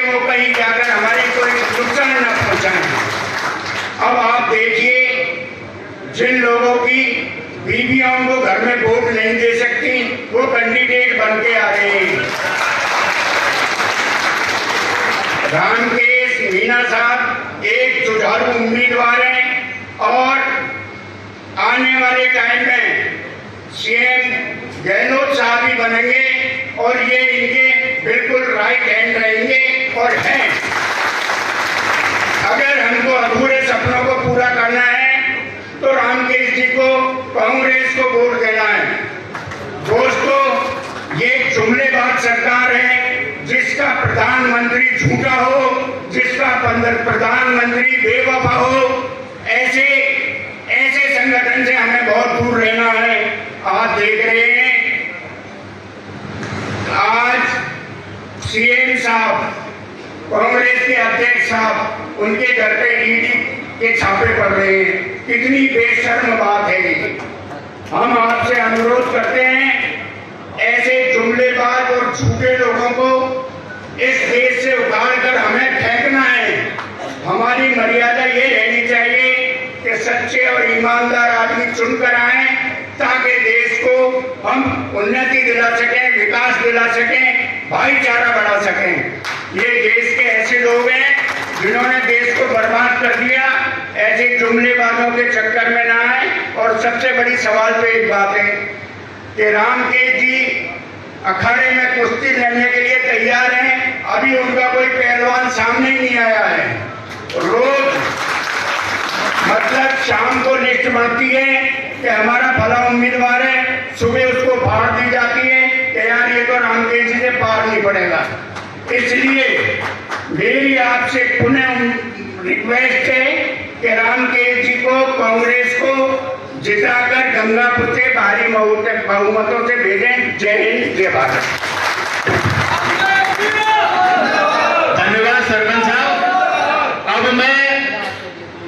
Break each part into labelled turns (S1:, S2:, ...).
S1: वो कहीं जाकर हमारे कोई नुकसान न पहुंचाएं। अब आप देखिए, जिन लोगों की बीवियों को घर में वोट नहीं दे सकती, वो कैंडिडेट बन के आ रहे हैं। रामकेश मीणा साहब एक जुझारू उम्मीदवार हैं और आने वाले टाइम में सीएम गहलोत साहब ही बनेंगे और ये इनके बिल्कुल राइट हैंड रहेंगे और हैं। अगर हमको अधूरे सपनों को पूरा करना है तो रामकेश जी को, कांग्रेस को वोट देना है। दोस्तों, ये जुमलेबाज सरकार है जिसका प्रधानमंत्री झूठा हो, जिसका प्रधानमंत्री बेवफा हो। ऐसे संगठन से हमें बहुत दूर रहना है। आज देख रहे हैं, आज सीएम साहब, कांग्रेस के अध्यक्ष साहब, उनके घर पे ईडी के छापे पड़ रहे हैं। कितनी बेशर्म बात है ये। हम आपसे अनुरोध करते हैं, ऐसे जुमलेबाज और झूठे लोगों को इस देश से उखाड़कर हमें फेंकना है। हमारी मर्यादा ये रहनी चाहिए कि सच्चे और ईमानदार आदमी चुनकर आए ताकि देश को हम उन्नति दिला सकें, विकास दिला सकें, भाईचारा बढ़ा सकें। ये देश के ऐसे लोग हैं जिन्होंने देश को बर्बाद कर दिया। ऐसे जुमलेबाजों के चक्कर में ना आए। और सबसे बड़ी सवाल तो एक बात है कि रामकेश जी अखाड़े में कुश्ती लड़ने के लिए तैयार हैं। अभी उनका कोई पहलवान सामने ही नहीं आया है। रोज मतलब शाम को लिस्ट बनती है कि हमारा भला उम्मीदवार है, सुबह उसको फाड़ दी जाती है कि यार ये तो रामकेश जी से पार नहीं पड़ेगा। इसलिए मेरी आपसे पुनः रिक्वेस्ट है कि रामकेश जी को, कांग्रेस को जिताकर गंगापुर से भारी बहुमतों से भेजें। जय हिंद, जय भारत।
S2: धन्यवाद सरपंच साहब। अब मैं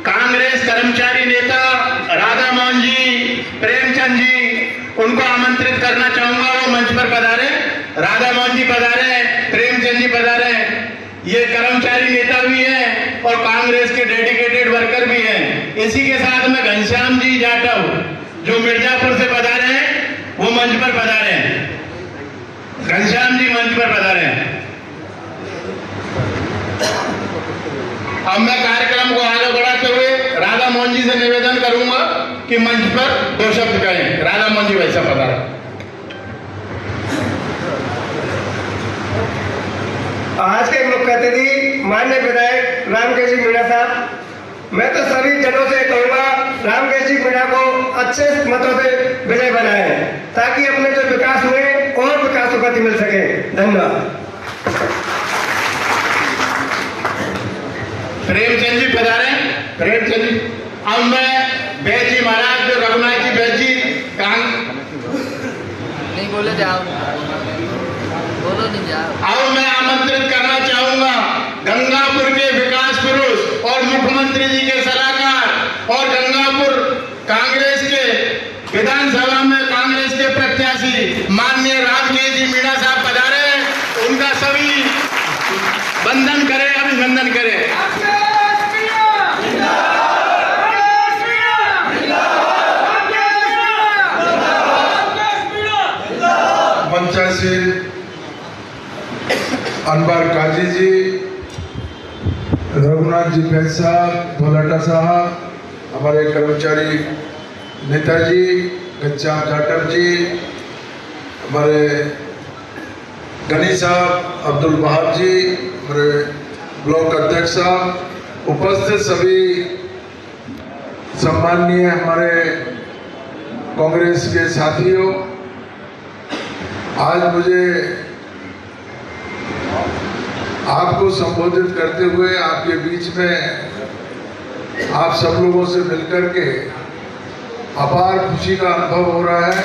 S2: कांग्रेस कर्मचारी नेता राधा मोहन जी, प्रेमचंद जी, उनको आमंत्रित करना चाहूंगा, वो मंच पर पधारे। राधा मोहन जी पधारे, प्रेमचंद जी पधारे। ये कर्मचारी नेता भी हैं और कांग्रेस के डेडिकेटेड वर्कर भी हैं। इसी के साथ में घनश्याम जी जाटव जो मिर्जापुर से पधारे हैं, वो मंच पर पधारे हैं। घनश्याम जी मंच पर पधारे हैं। अब मैं कार्यक्रम को आगे बढ़ाते हुए राधा मोहन जी से निवेदन करूंगा कि मंच पर 2 शब्द कहें। राधा मोहन जी वैसा पधारे।
S3: आज के मुख्य अतिथि माननीय विधायक रामकेश जी मीणा साहब, मैं तो सभी जनों से कहूंगा रामकेश जी मीणा को अच्छे मतों से विजय बनाए ताकि अपने जो विकास हुए और विकास को गति मिल सके। धन्यवाद।
S2: प्रेमचंद जी पधारे। प्रेमचंद जी। अब मैं बैद जी महाराज, जो रघुनाथ जी बैद जी
S4: नहीं बोले जाओ, बोलो नहीं जाओ।
S2: अब मैं आमंत्रित करना चाहूंगा गंगापुर के विकास पुरुष और मुख्यमंत्री जी के सलाहकार और गंगापुर कांग्रेस के विधानसभा में कांग्रेस के प्रत्याशी माननीय रामकेश जी मीणा साहब पधारे। उनका सभी वंदन करें, अभिनंदन करें।
S5: मंचासीन अनवर काजी जी, रघुनाथ जी बैद साहब, भोलाटा साहब, हमारे कर्मचारी नेताजी घनश्याम जाटव जी, हमारे गनी साहब, अब्दुल बहार जी, हमारे ब्लॉक अध्यक्ष साहब, उपस्थित सभी सम्माननीय हमारे कांग्रेस के साथियों, आज मुझे आपको संबोधित करते हुए आपके बीच में आप सब लोगों से मिलकर के अपार खुशी का अनुभव हो रहा है।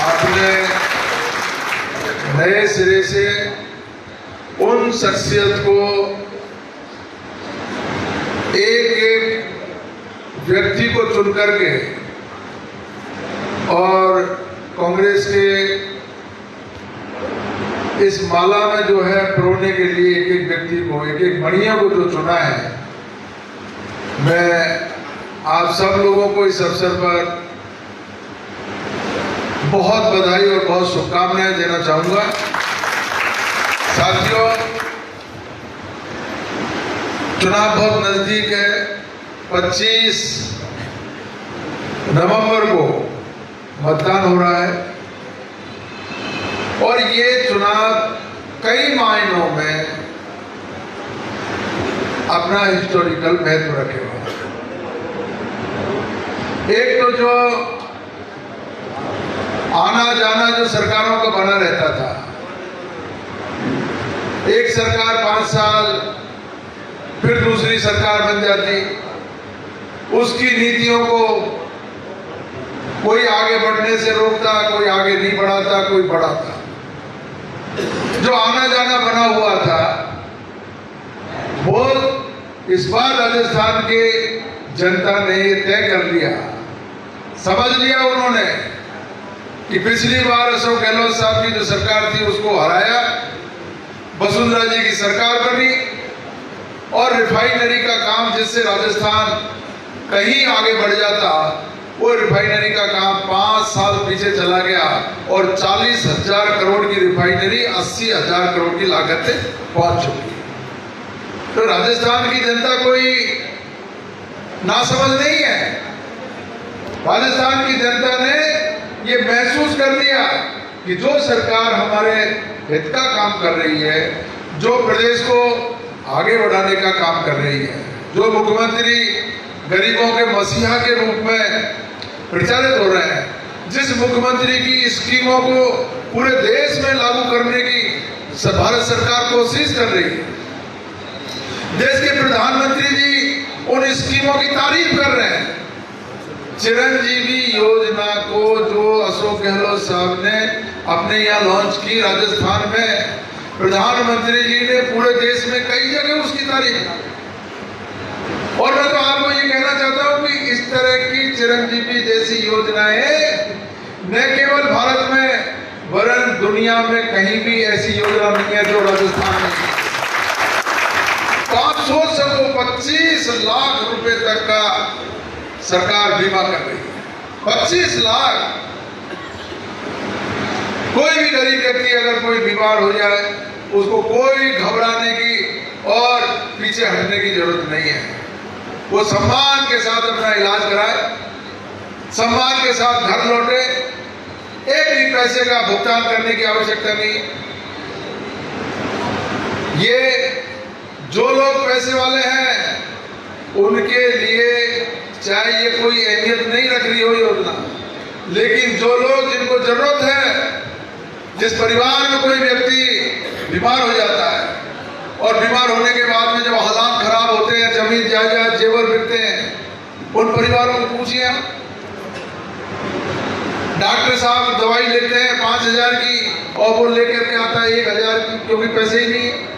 S5: आपने नए सिरे से उन शख्सियत को, एक एक व्यक्ति को चुन करके और कांग्रेस के इस माला में जो है प्रोन जोड़ने के लिए एक एक व्यक्ति को, एक एक मणियों को जो चुना है, मैं आप सब लोगों को इस अवसर पर बहुत बधाई और बहुत शुभकामनाएं देना चाहूंगा। साथियों, चुनाव बहुत नजदीक है। 25 नवंबर को मतदान हो रहा है और ये चुनाव कई मायनों में अपना हिस्टोरिकल महत्व रखेगा। एक तो जो आना जाना जो सरकारों का बना रहता था, एक सरकार 5 साल, फिर दूसरी सरकार बन जाती, उसकी नीतियों को कोई आगे बढ़ने से रोकता, कोई आगे नहीं बढ़ाता, कोई बढ़ाता। जो आना जाना बना हुआ था वो इस बार राजस्थान के जनता ने तय कर लिया, समझ लिया उन्होंने कि पिछली बार अशोक गहलोत साहब की जो सरकार थी उसको हराया, वसुंधरा जी की सरकार बनी और रिफाइनरी का काम जिससे राजस्थान कहीं आगे बढ़ जाता, वो रिफाइनरी का काम 5 साल पीछे चला गया और 40,000 करोड़ की रिफाइनरी 80,000 करोड़ की लागत से पहुंच चुकी है। तो राजस्थान की जनता कोई नासमझ नहीं है। राजस्थान की जनता ने ये महसूस कर लिया कि जो सरकार हमारे हित का काम कर रही है, जो प्रदेश को आगे बढ़ाने का काम कर रही है, जो मुख्यमंत्री गरीबों के मसीहा के रूप में प्रचारित हो रहे हैं, जिस मुख्यमंत्री की स्कीमों को पूरे देश में लागू करने की भारत सरकार कोशिश कर रही है, देश के प्रधानमंत्री जी उन स्कीमों की तारीफ कर रहे हैं। चिरंजीवी योजना को जो अशोक गहलोत साहब ने अपने यहाँ लॉन्च की राजस्थान में, प्रधानमंत्री जी ने पूरे देश में कई जगह उसकी तारीफ की। और मैं तो आपको ये कहना चाहता हूं कि इस तरह की चिरंजीवी जैसी योजनाएं न केवल भारत में वरन दुनिया में कहीं भी ऐसी योजना नहीं है जो राजस्थान में 500 से 25 लाख रुपए तक का सरकार बीमा कर रही है। 25 लाख। कोई भी गरीब व्यक्ति अगर कोई बीमार हो जाए उसको कोई घबराने की और पीछे हटने की जरूरत नहीं है। वो सम्मान के साथ अपना इलाज कराए, सम्मान के साथ घर लौटे, एक भी पैसे का भुगतान करने की आवश्यकता नहीं। ये जो लोग पैसे वाले हैं उनके लिए चाहे ये कोई अहमियत नहीं रख रही हो योजना, लेकिन जो लोग जिनको जरूरत है, जिस परिवार में कोई व्यक्ति बीमार हो जाता है और बीमार होने के बाद में जब हालात खराब होते हैं, जमीन जायदाद जेवर बिकते हैं, उन परिवारों को पूछिए आप। डॉक्टर साहब दवाई लेते हैं 5,000 की और वो लेकर के आता है 1,000 की, क्योंकि पैसे ही नहीं है।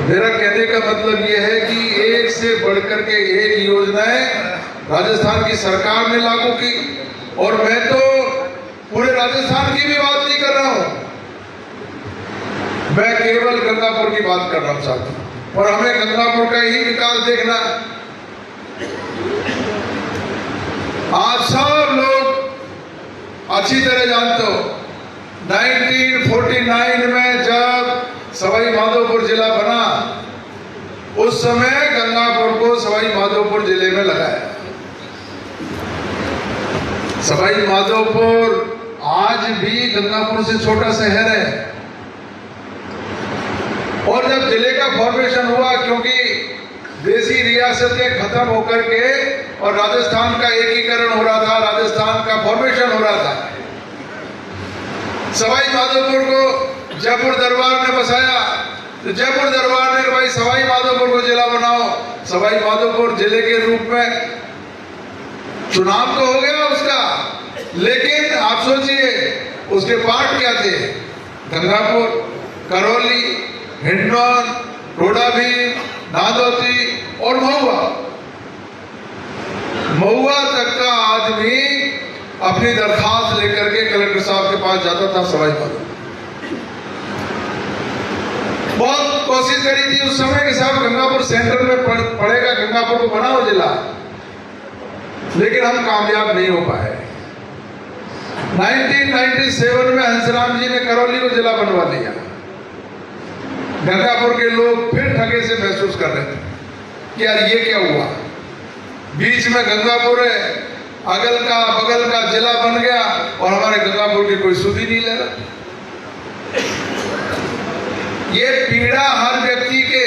S5: मेरा कहने का मतलब ये है कि एक से बढ़कर के एक योजनाएं राजस्थान की सरकार ने लागू की, और मैं तो पूरे राजस्थान की भी बात नहीं कर रहा हूं, मैं केवल गंगापुर की बात कर रहा हूं साहब। और हमें गंगापुर का ही विकास देखना। आप सब लोग अच्छी तरह जानते हो 1949 में जब सवाई माधोपुर जिला बना, उस समय गंगापुर को सवाई माधोपुर जिले में लगाया। सवाई माधोपुर आज भी गंगापुर से छोटा शहर है। और जब जिले का फॉर्मेशन हुआ, क्योंकि देसी रियासतें खत्म होकर के और राजस्थान का एकीकरण हो रहा था, राजस्थान का फॉर्मेशन हो रहा था, सवाई माधोपुर को जयपुर दरबार ने बसाया। तो जयपुर दरबार ने भाई सवाई माधोपुर को जिला बनाओ। सवाई माधोपुर जिले के रूप में चुनाव तो हो गया उसका, लेकिन आप सोचिए उसके पार्ट क्या थे? गंगापुर, करौली, हिंडौन, टोडाभीम, नादौती और महुआ। महुआ तक का आदमी अपनी दरखास्त लेकर के कलेक्टर साहब के पास जाता था सवाई माधोपुर। बहुत कोशिश करी थी उस समय कि साहब गंगापुर सेंटर में पड़ेगा, गंगापुर को बनाओ जिला, लेकिन हम कामयाब नहीं हो पाए। 1997 में हंसराम जी ने करौली को जिला बनवा दिया। गंगापुर के लोग फिर ठगे से महसूस कर रहे थे कि यार ये क्या हुआ, बीच में गंगापुर है, अगल का बगल का जिला बन गया और हमारे गंगापुर की कोई सुध ही नहीं ले रहा। ये पीड़ा हर व्यक्ति के,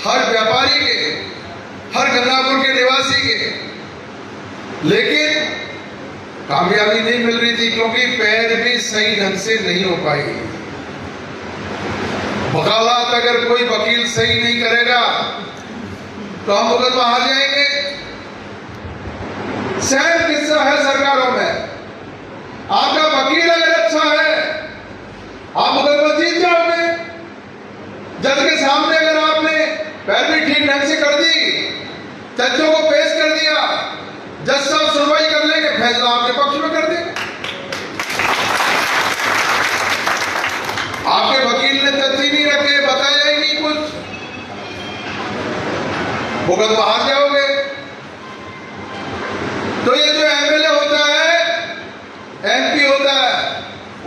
S5: हर व्यापारी के, हर गंगापुर के निवासी के, लेकिन कामयाबी नहीं मिल रही थी क्योंकि पैर भी सही ढंग से नहीं हो पाई। वकालत अगर कोई वकील सही नहीं करेगा तो हम मुकदमा हार जाएंगे। सेम किस्सा है सरकारों में, आपका वकील अगर अच्छा है आप मुकदमा जीत जाओगे। जज के सामने अगर आपने पैरवी ठीक ढंग से कर दी, जजों को पेश कर दिया, जज साहब सुनवाई कर लेंगे, फैसला आपके पक्ष में कर देंगे। आपके वकील ने तथ्य नहीं रखे, बताया ही नहीं कुछ, मुकदमा हार जाओगे। तो ये जो एमएलए होता है, एमपी होता है,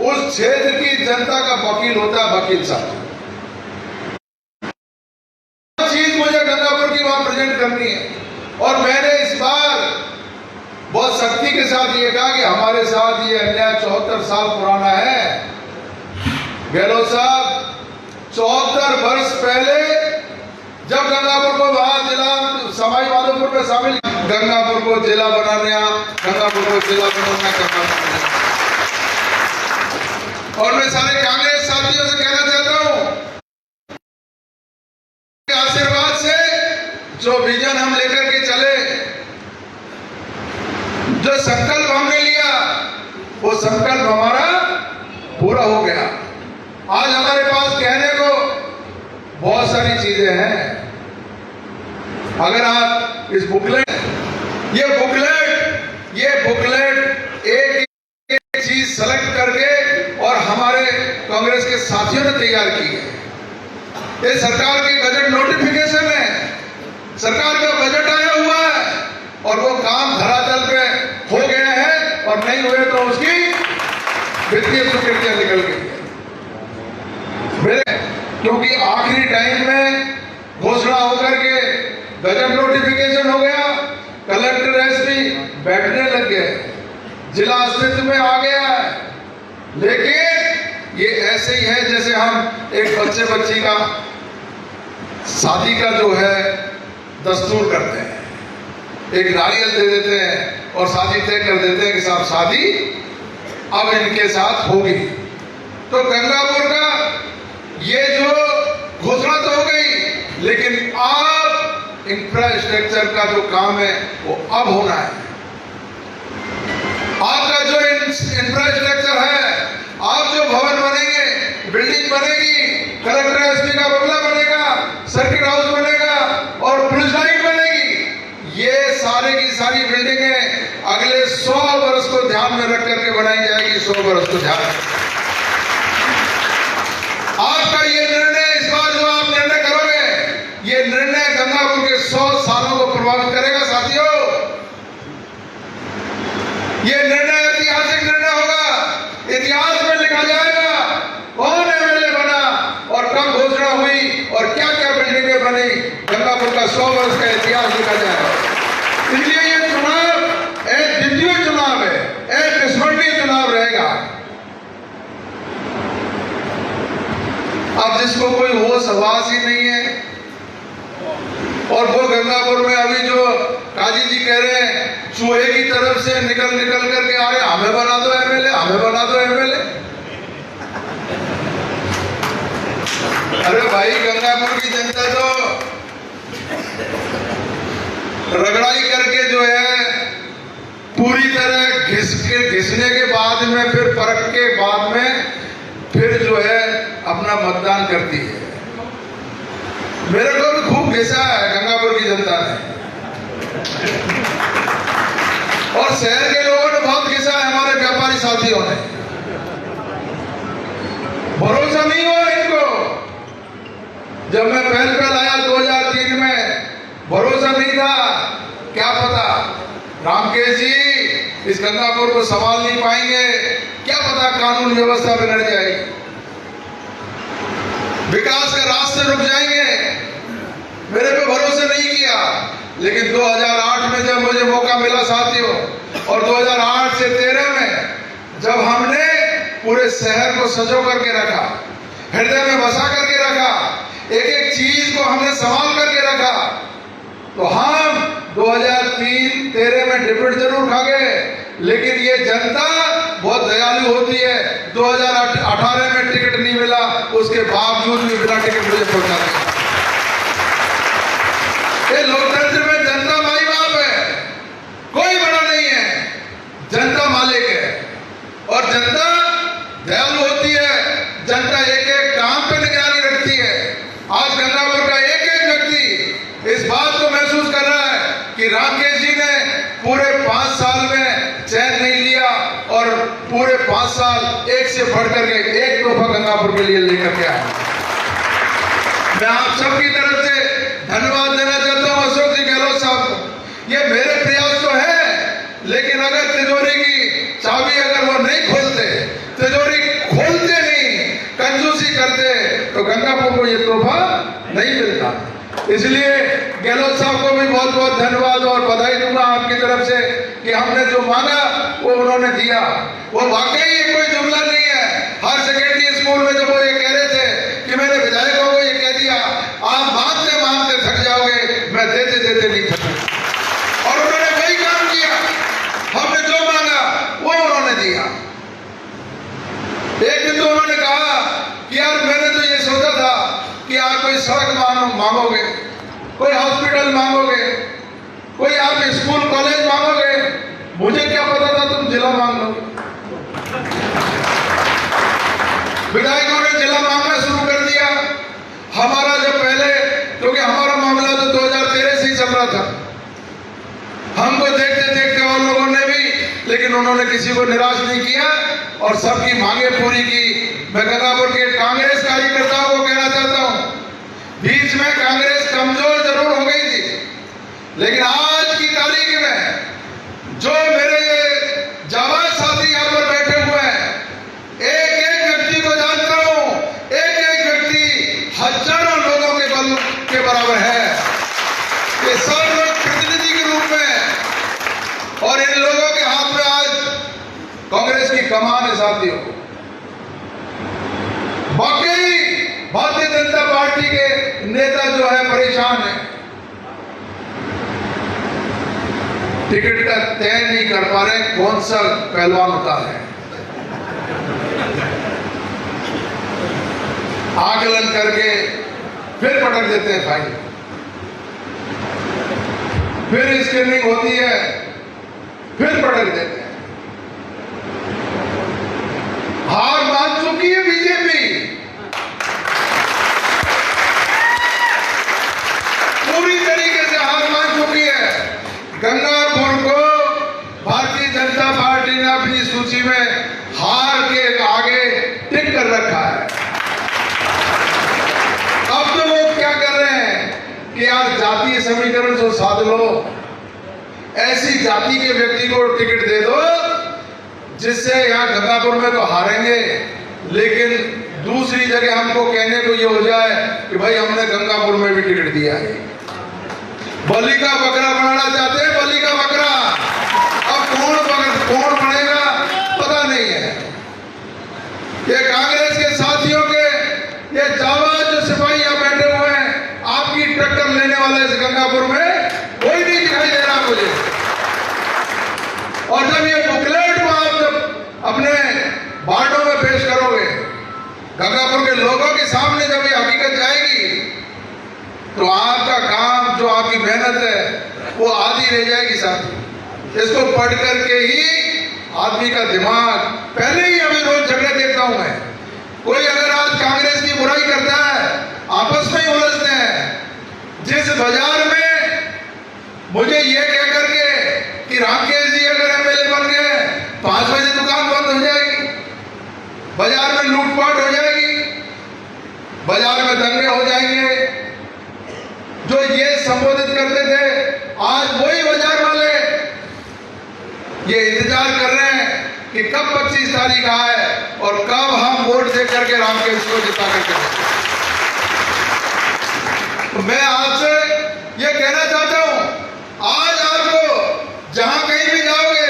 S5: उस क्षेत्र की जनता का वकील होता है वकील साहब। चीज मुझे गंगापुर की वहां प्रेजेंट करनी है और मैंने इस बार बहुत सख्ती के साथ ये कहा कि हमारे साथ ये अन्याय 74 साल पुराना है। गहलोत साहब 74 वर्ष पहले जब गंगापुर को वहां जिला सवाई माधोपुर में शामिल, गंगापुर को जिला बनाना, गंगापुर को जिला बनाना और मैं सारे कांग्रेस साथियों से कहना चाहता हूं, आशीर्वाद से जो विजन हम लेकर के चले, जो संकल्प हमने लिया, वो संकल्प हमारा पूरा हो गया। आज हमारे पास कहने को बहुत सारी चीजें हैं। अगर आप इस बुकलेट, ये बुकलेट एक चीज सेलेक्ट करके और हमारे कांग्रेस के साथियों ने तैयार की है। ये सरकार की बजट नोटिफिकेशन है, सरकार का बजट आया हुआ है और वो काम धरातल पे हो गया है और नहीं हुए तो उसकी वित्तीय स्वीकृतियां निकल गई है। क्योंकि आखिरी टाइम में घोषणा होकर के बजट नोटिफिकेशन हो गया, कलेक्टर एसपी बैठने लग गए, जिला अस्तित्व में आ गया है। लेकिन ये ऐसे ही है जैसे हम एक बच्ची का शादी का जो है दस्तूर करते हैं, एक नारियल दे देते हैं और शादी तय कर देते हैं कि साहब शादी अब इनके साथ होगी। तो गंगापुर का ये जो घोषणा तो हो गई, लेकिन अब इंफ्रास्ट्रक्चर का जो काम है वो अब होना है। आपका जो इंफ्रास्ट्रक्चर है, आप जो भवन बनेंगे, बिल्डिंग बनेगी, कलेक्टर एसपी का बंगला बनेगा, सर्किट हाउस बनेगा और पुलिस लाइन बनेगी, ये सारे की सारी बिल्डिंगें अगले 100 वर्ष को ध्यान में रख करके बनाई जाएगी। 100 वर्ष को ध्यान में आपका ये निर्णय, इस बार जो आप निर्णय करोगे, ये निर्णय गंगापुर के 100 सालों को प्रभावित करेगा। साथियों, ये निर्णय ऐतिहासिक निर्णय होगा, इतिहास में लिखा जाएगा कौन एमएलए बना और कब घोषणा हुई और क्या क्या बिल्डिंगें बनी। गंगापुर का 100 वर्ष का इतिहास लिखा जाएगा। इसलिए ये चुनाव एक द्वितीय चुनाव है, एक स्मरणीय चुनाव रहेगा। अब जिसको कोई होश हवास ही नहीं है और वो गंगापुर में अभी जो काजी जी कह रहे हैं, चूहे की तरफ से निकल करके आ रहे, हमें बना दो एमएलए, हमें बना दो एमएलए। अरे भाई, गंगापुर की जनता तो रगड़ाई करके जो है पूरी तरह घिसने के बाद में, फिर परख के बाद में फिर जो है अपना मतदान करती है। मेरे को भी खूब घिसा है गंगापुर की जनता ने और शहर के लोगों ने बहुत घिसा है, हमारे व्यापारी साथियों ने। भरोसा नहीं हुआ इनको जब मैं पहल आया 2003 में, भरोसा नहीं था, क्या पता रामकेश जी इस गंगापुर को संभाल नहीं पाएंगे, क्या पता कानून व्यवस्था बिगड़ जाएगी, विकास के रास्ते रुक जाएंगे। मेरे पे भरोसा नहीं किया, लेकिन 2008 में जब मुझे मौका मिला साथियों, और 2008 से 13 में जब हमने पूरे शहर को सजो करके रखा, हृदय में बसा करके रखा, एक एक चीज को हमने संभाल करके रखा, तो हम 2003-13 में डिप्यूट जरूर खा गए, लेकिन ये जनता बहुत दयालु होती है। 2018 में टिकट नहीं मिला, उसके बावजूद भी बिना टिकट मुझे पहुंचा दिया। ये लोकतंत्र में जनता माई बाप है, कोई बड़ा नहीं है, जनता मालिक है, और जनता दयालु होती है। जनता एक एक काम पे निगरानी रखती है। आज गंगापुर का एक एक व्यक्ति इस बात को महसूस कर रहा है कि रामकेश जी ने पूरे 5 साल में चैन नहीं लिया, और पूरे 5 साल एक से बढ़कर के एक तोहफा गंगापुर के लिए लेकर के आया। मैं आप सबकी तरफ से धन्यवाद देना चाहता हूं अशोक जी गहलोत साहब को। ये मेरे प्रयास तो है, लेकिन अगर तिजोरी की चाबी अगर वो नहीं खोलते, तिजोरी खोलते नहीं, कंजूसी करते, तो गंगापुर को ये तोहफा नहीं मिलता। इसलिए गहलोत साहब को भी बहुत बहुत धन्यवाद और बधाई दूंगा आपकी तरफ से कि हमने जो मांगा वो उन्होंने दिया। वो वाकई ये कोई जुमला नहीं है। हर सेकेंडरी स्कूल में जब वो ये कह रहे थे कि मैंने विधायकों को ये कह दिया, आप मांगते मांगते थक जाओगे, मैं देते देते नहीं थका, और उन्होंने वही काम किया। हमने जो मांगा वो उन्होंने दिया। एक दिन तो उन्होंने कहा कि यार मैंने तो ये सोचा था कि आप कोई सड़क मांगोगे, कोई हॉस्पिटल मांगोगे, कोई आप स्कूल कॉलेज मांगोगे, मुझे क्या पता था तुम जिला मांग लोगे। विधायकों ने जिला मांगना शुरू कर दिया। हमारा जब पहले, क्योंकि हमारा मामला तो 2013 से ही चल रहा था, हमको देखते देखते और लोगों ने भी, लेकिन उन्होंने किसी को निराश नहीं किया और सबकी मांगे पूरी की। मैं गंगापुर के कांग्रेस कार्यकर्ताओं को कहना चाहता हूं, बीच में कांग्रेस कमजोर जरूर हो गई थी, लेकिन आज की तारीख में जो मेरे ये जाबाज साथी यहाँ पर बैठे हुए हैं, एक एक व्यक्ति को जानता हूं, एक एक व्यक्ति हजारों लोगों के बल के बराबर है। ये सब लोग प्रतिनिधि के रूप में, और इन लोगों के हाथ में आज कांग्रेस की कमान है साथियों। वाकई भारतीय जनता पार्टी के नेता जो है परेशान है, टिकट का तय नहीं कर पा रहे कौन सा पहलवान होता है। आकलन करके फिर पटक देते हैं फाइल, फिर स्क्रीनिंग होती है, फिर पटक देते हैं। हार मान चुकी है बीजेपी, पूरी तरीके से हार मान चुकी है। गंगापुर को भारतीय जनता पार्टी ने अपनी सूची में हार के आगे टिक कर रखा है। अब तो लोग क्या कर रहे हैं कि यार जातीय समीकरण से साध लो, ऐसी जाति के व्यक्ति को टिकट दे दो जिससे यहाँ गंगापुर में तो हारेंगे, लेकिन दूसरी जगह हमको कहने को ये हो जाए कि भाई हमने गंगापुर में भी टिकट दिया है। बलि का बकरा बनाना चाहते हैं, बलि का बकरा। अब कौन बनेगा पता नहीं है। ये कांग्रेस के साथियों के ये जाबाज जो सिपाही यहाँ बैठे हुए हैं, आपकी टक्कर लेने वाले इस गंगापुर में कोई नहीं दिखाई दे रहा मुझे। और जब ये बुकलेट को आप जब अपने वार्डों में पेश करोगे, गंगापुर के लोगों के सामने जब ये हकीकत जाएगी, तो आपका काम, जो आपकी मेहनत है, वो आधी रह जाएगी साथी। इसको पढ़ करके ही आदमी का दिमाग, पहले ही अभी रोज झगड़े देखता हूं मैं, कोई अगर आज कांग्रेस की बुराई करता है, आपस में ही उलझते हैं। जिस बाजार में मुझे ये कह करके कि रामकेश जी अगर एमएलए बन गए 5 बजे दुकान बंद हो जाएगी, बाजार में लूटपाट हो जाएगी, बाजार में दंगे हो जाएंगे, जो ये संबोधित करते थे, आज वही बाजार वाले ये इंतजार कर रहे हैं कि कब 25 तारीख आए और कब हम वोट दे करके रामकेश को जिता करके। तो मैं आपसे ये कहना चाहता हूं, आज आपको जहां कहीं भी जाओगे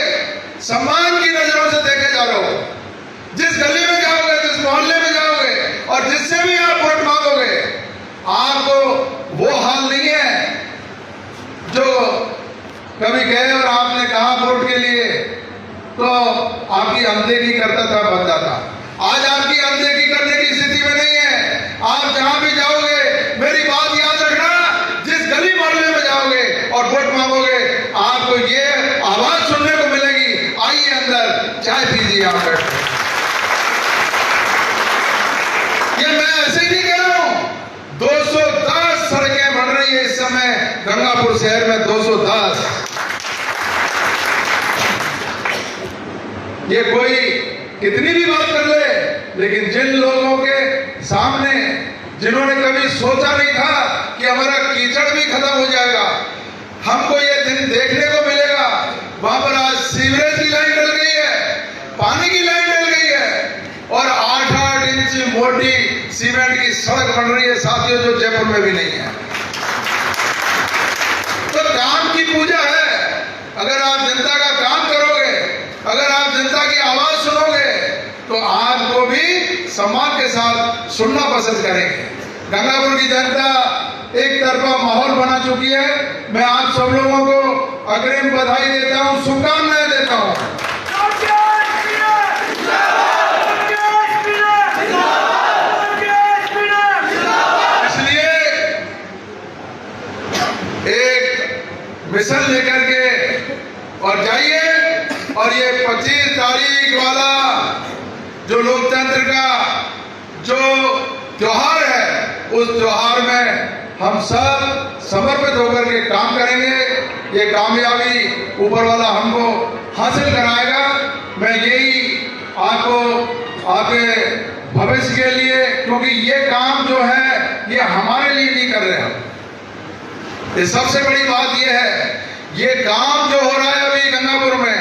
S5: सम्मान की नजरों से देखे जा रहे हो। जिस गली में जाओगे, जिस मोहल्ले में जाओगे और जिससे भी आप वोट मांगोगे, आपको वो हाल नहीं है जो कभी गए और आपने कहा वोट के लिए तो आपकी अनदेखी करता था, बंदा था। आज आपकी अनदेखी करने की स्थिति में नहीं है। आप जहां भी जाओगे, मेरी बात याद रखना, जिस गली मोहल्ले में जाओगे और वोट मांगोगे, आपको ये आवाज सुनने को मिलेगी, आइए अंदर चाय पीजिए यहां बैठ। ये मैं ऐसे ही नहीं कह रहा हूं। 210 सड़कें बन रही है इस समय गंगापुर शहर में, 210। ये कोई कितनी भी बात कर ले, लेकिन जिन लोगों के सामने, जिन्होंने कभी सोचा नहीं था कि हमारा कीचड़ भी खत्म हो जाएगा, हमको ये दिन देखने को मिलेगा। वहां पर आज सीवरेज की लाइन डल गई है, पानी की लाइन डल गई है और 8-8 इंच मोटी सीमेंट की सड़क बन रही है साथियों, जो जयपुर में भी नहीं है। तो काम की पूजा है। अगर आप जनता का काम करोगे, अगर आप जनता की आवाज सुनोगे, तो आपको भी सम्मान के साथ सुनना पसंद करेंगे। गंगापुर की जनता एक तरफा माहौल बना चुकी है। मैं आप सब लोगों को अग्रिम बधाई देता हूं, शुभकामनाएं देता हूं। इसलिए एक मिशन लेकर के और जाइए और ये 25 तारीख वाला जो लोकतंत्र का जो त्योहार है, उस त्योहार में हम सब समर्पित होकर के काम करेंगे। ये कामयाबी ऊपर वाला हमको हासिल कराएगा। मैं यही आपको आपके भविष्य के लिए, क्योंकि ये काम जो है ये हमारे लिए नहीं कर रहे हम। ये सबसे बड़ी बात ये है, ये काम जो हो रहा है अभी गंगापुर में,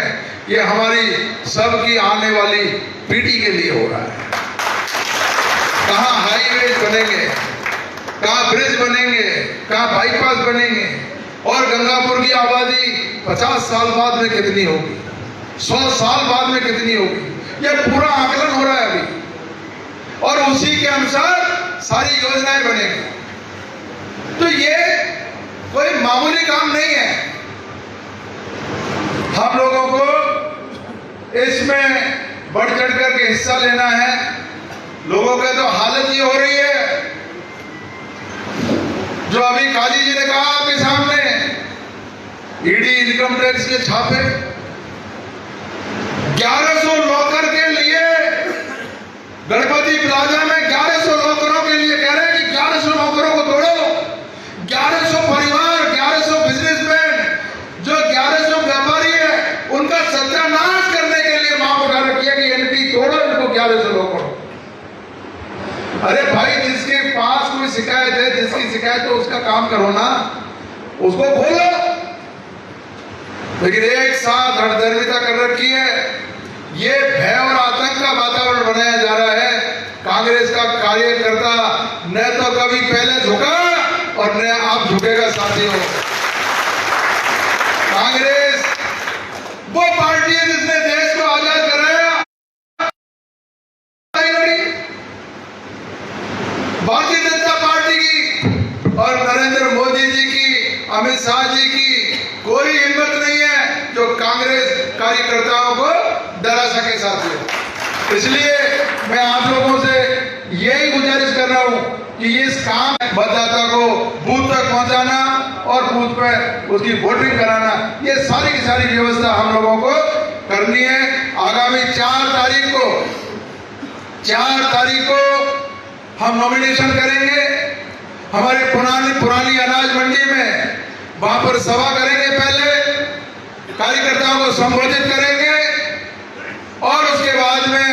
S5: ये हमारी सबकी आने वाली पीढ़ी के लिए हो रहा है। कहाँ हाईवे बनेंगे, कहाँ ब्रिज बनेंगे, कहाँ बाईपास बनेंगे, और गंगापुर की आबादी 50 साल बाद में कितनी होगी, 100 साल बाद में कितनी होगी, यह पूरा आकलन हो रहा है अभी, और उसी के अनुसार सारी योजनाएं बनेंगी। तो ये कोई मामूली काम नहीं है। हम लोगों को इसमें बढ़ चढ़ करके हिस्सा लेना है। लोगों का तो हालत ये हो रही है, जो अभी काजी जी ने कहा आपके सामने, ईडी इनकम टैक्स के छापे, 1100 लॉकर के लिए गणपति प्लाजा में 1100 लॉकरों के लिए कह रहे हैं कि 1100 लॉकरों को तोड़ो। 1100 परिवार, 1100 बिजनेसमैन, जो 1100 व्यापारी है, उनका सत्यानाश करने के लिए मांग उठा रखी है कि इनकी तोड़ो, इनको 1100 लॉकर। अरे भाई, जिसके पास कोई शिकायत है, जिसकी शिकायत है, उसका काम करो ना, उसको खोलो। लेकिन एक साथ हठधर्मिता कर रखी है। ये भय और आतंक का वातावरण बनाया जा रहा है। कांग्रेस का कार्यकर्ता न तो कभी पहले झुका और न अब झुकेगा साथियों। कांग्रेस वो पार्टी है जिसने देश को आजाद कराया। भारतीय जनता पार्टी की और नरेंद्र मोदी जी की, अमित शाह जी की कोई हिम्मत नहीं है जो कांग्रेस कार्यकर्ताओं को डरा सके साथियों। इसलिए मैं आप लोगों से यही गुजारिश कर रहा हूं कि इस काम मतदाता को बूथ तक पहुंचाना और बूथ पर उसकी वोटिंग कराना, ये सारी की सारी व्यवस्था हम लोगों को करनी है। आगामी 4 तारीख को हम नॉमिनेशन करेंगे। हमारे पुरानी अनाज मंडी में वहां पर सभा करेंगे, पहले कार्यकर्ताओं को संबोधित करेंगे और उसके बाद में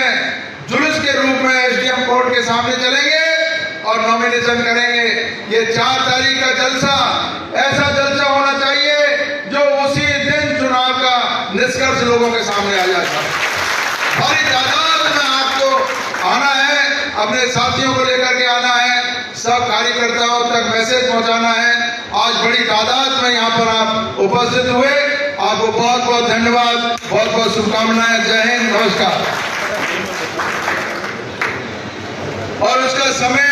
S5: जुलूस के रूप में एसडीएम कोर्ट के सामने चलेंगे और नॉमिनेशन करेंगे। ये 4 तारीख का जलसा ऐसा जलसा होना चाहिए जो उसी दिन चुनाव का निष्कर्ष लोगों के सामने आ जाता है। भारी तादाद में आपको आना है, अपने साथियों को लेकर के आना है, सब कार्यकर्ताओं तक मैसेज पहुंचाना है। आज बड़ी तादाद में यहाँ पर आप उपस्थित हुए, आपको बहुत बहुत धन्यवाद, बहुत बहुत शुभकामनाएं। जय हिंद, नमस्कार। और उसका समय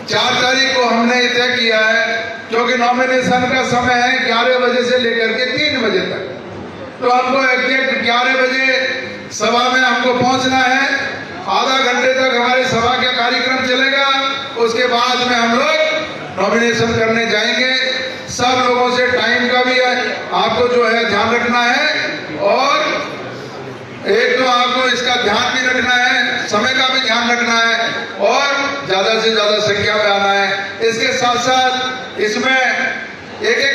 S5: 4 तारीख को हमने तय किया है, क्योंकि नॉमिनेशन का समय है 11 बजे से लेकर के 3 बजे तक। तो हमको एग्जैक्ट 11 बजे सभा में हमको पहुंचना है। आधा घंटे तक हमारे सभा का कार्यक्रम चलेगा, उसके बाद में हम लोग नॉमिनेशन करने जाएंगे। सब लोगों से टाइम का भी आपको जो है ध्यान रखना है, और एक तो आपको इसका ध्यान भी रखना है, समय का भी ध्यान रखना है, और ज्यादा से ज्यादा संख्या में आना है। इसके साथ साथ इसमें 1-1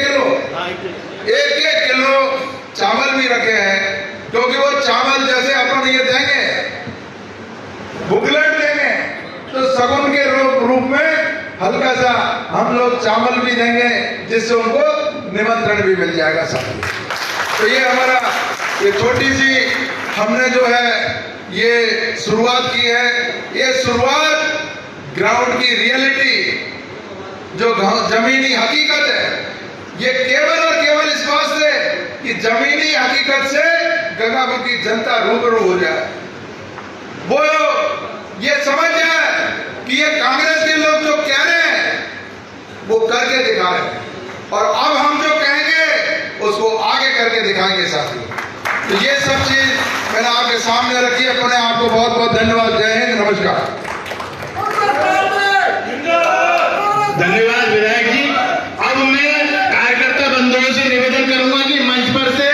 S5: किलो चावल भी रखे हैं, क्योंकि वो चावल जैसे अपन ये देंगे, बुकलेट देंगे, तो सगुन के रूप में हल्का सा हम लोग चावल भी देंगे, जिससे उनको निमंत्रण भी मिल जाएगा साथ। तो ये हमारा ये छोटी सी हमने जो है ये शुरुआत की है। ये शुरुआत ग्राउंड की रियलिटी, जो जमीनी हकीकत है, ये केवल और केवल इस बात से कि जमीनी हकीकत से गंगापुर की जनता रूबरू हो जाए, वो ये समझ जाए कि ये कांग्रेस के लोग जो कह रहे हैं वो करके दिखा रहे हैं, और अब हम जो कहेंगे उसको आगे करके दिखाएंगे साथियों। तो ये सब चीज मैंने आपके सामने रखी है। अपने आपको बहुत बहुत धन्यवाद। जय हिंद, नमस्कार।
S2: धन्यवाद विधायक जी। अब मैं कार्यकर्ता बंधुओं से निवेदन करूंगा कि मंच पर से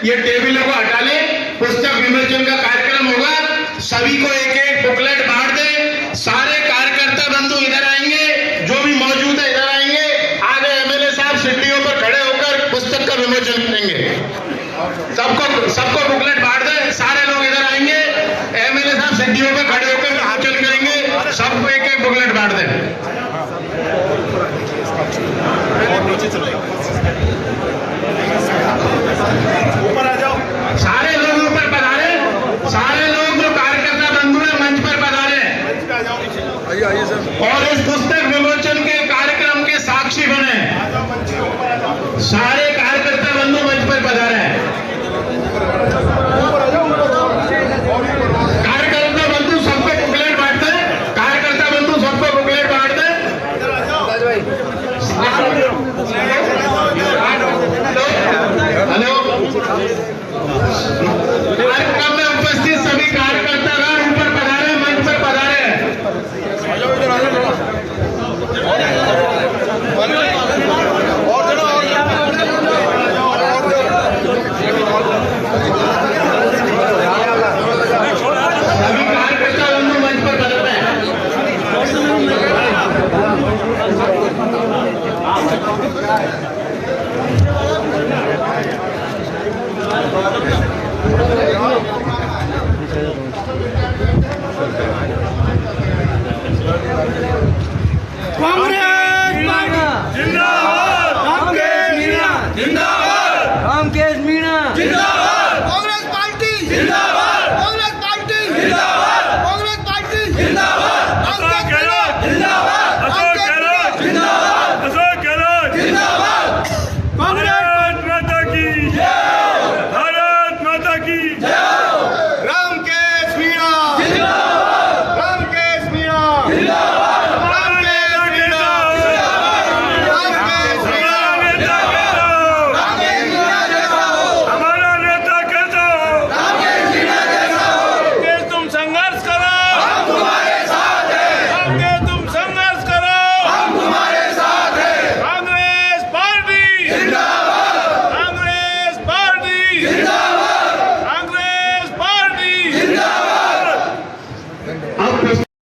S2: ये टेबलों को हटा लें। पुस्तक विमोचन का कार्यक्रम होगा, सभी को 1-1 बुकलेट बांट दें। सारे कार्यकर्ता बंधु इधर आएंगे, जो भी मौजूद है इधर आएंगे। आगे एमएलए साहब सीढ़ियों पर खड़े होकर पुस्तक का विमोचन करेंगे। सबको बुकलेट बांट दें, सारे लोग इधर आएंगे, एमएलए साहब सीढ़ियों पर खड़े होकर आचरण करेंगे। सबको 1-1 बुकलेट बांट दें।
S6: ऊपर आ जाओ,
S2: सारे लोग ऊपर पधारे, सारे लोग जो कार्यकर्ता बंधु हैं मंच पर पधारे,
S5: आइए सर।
S2: और इस पुस्तक विमोचन के कार्यक्रम के साक्षी बने। सारे